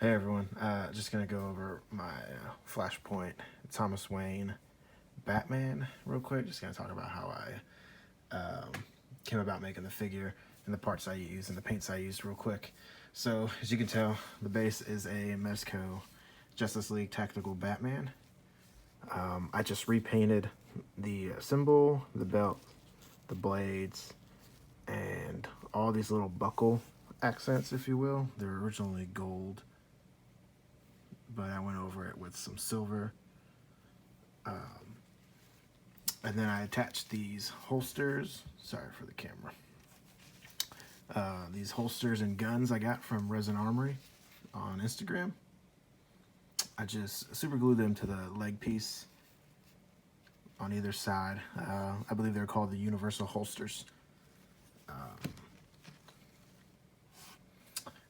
Hey everyone, just gonna go over my Flashpoint Thomas Wayne Batman real quick. Just gonna talk about how I came about making the figure and the parts I used and the paints I used real quick. So as you can tell, the base is a Mezco Justice League Tactical Batman. I just repainted the symbol, the belt, the blades, and all these little buckle accents, if you will. They're originally gold, but I went over it with some silver. And then I attached these holsters. Sorry for the camera. These holsters and guns I got from Resin Armory on Instagram. I just super glued them to the leg piece on either side. I believe they're called the universal holsters.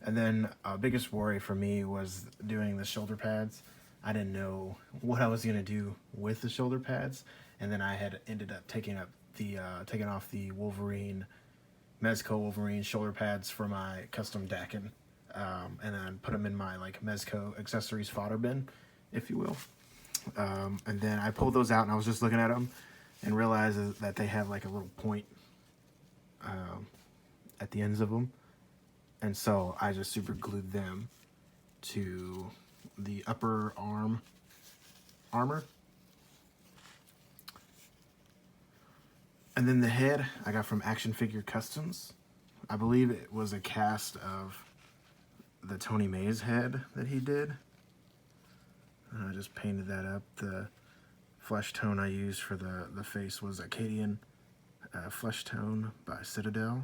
And then biggest worry for me was doing the shoulder pads. I didn't know what I was gonna do with the shoulder pads, and then I had ended up taking off the Wolverine Mezco Wolverine shoulder pads for my custom Dakin, and then put them in my like Mezco accessories fodder bin, if you will. And then I pulled those out, and I was just looking at them and realized that they have like a little point at the ends of them. And so I just super glued them to the upper armor. And then the head I got from Action Figure Customs. I believe it was a cast of the Tony Mays head that he did. And I just painted that up. The flesh tone I used for the face was Acadian flesh tone by Citadel.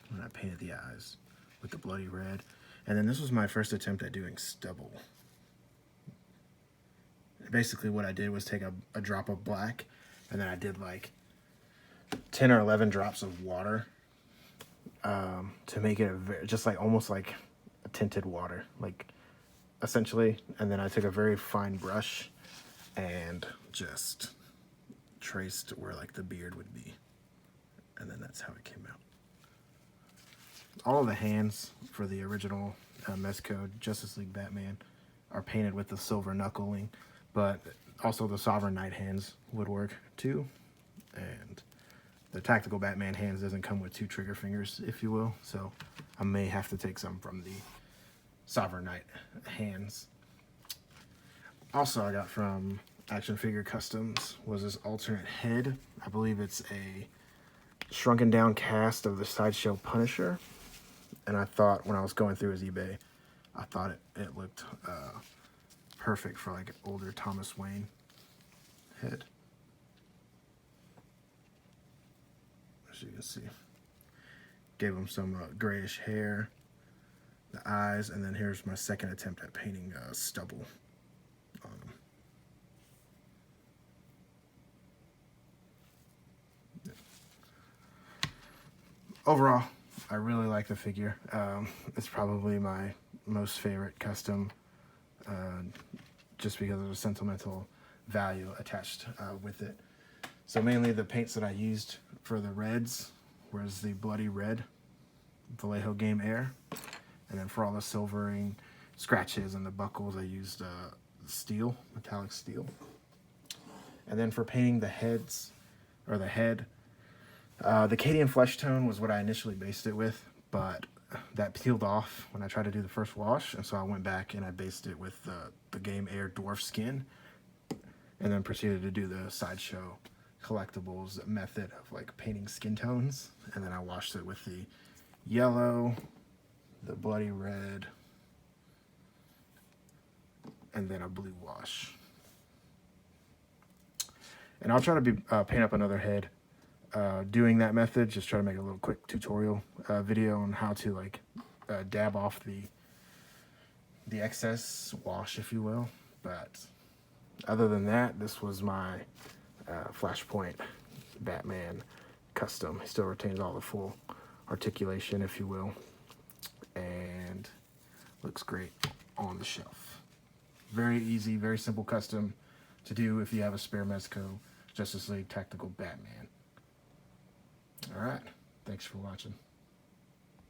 And I painted the eyes with the bloody red. And then this was my first attempt at doing stubble. Basically what I did was take a drop of black, and then I did like 10 or 11 drops of water to make it just like almost like a tinted water, like essentially. And then I took a very fine brush and just traced where like the beard would be. And then that's how it came out. All of the hands for the original Mezco Justice League Batman are painted with the silver knuckling, but also the Sovereign Knight hands would work too. And the Tactical Batman hands doesn't come with two trigger fingers, if you will, so I may have to take some from the Sovereign Knight hands. Also I got from Action Figure Customs was this alternate head. I believe it's a shrunken down cast of the Sideshow Punisher. And I thought when I was going through his eBay, I thought it looked perfect for like an older Thomas Wayne head. As you can see, gave him some grayish hair, the eyes, and then here's my second attempt at painting stubble on him. Overall, I really like the figure. It's probably my most favorite custom, just because of the sentimental value attached with it. So mainly the paints that I used for the reds was the bloody red Vallejo Game Air, and then for all the silvering scratches and the buckles I used steel, metallic steel. And then for painting the heads, or the head, the Acadian flesh tone was what I initially based it with, but that peeled off when I tried to do the first wash, and so I went back and I based it with the Game Air dwarf skin, and then proceeded to do the Sideshow Collectibles method of like painting skin tones, and then I washed it with the yellow, the bloody red, and then a blue wash. And I'll try to paint up another head doing that method, just try to make a little quick tutorial video on how to like dab off the excess wash, if you will. But other than that, this was my Flashpoint Batman custom. It still retains all the full articulation, if you will, and looks great on the shelf. Very easy, very simple custom to do if you have a spare Mezco Justice League Tactical Batman. All right, thanks for watching.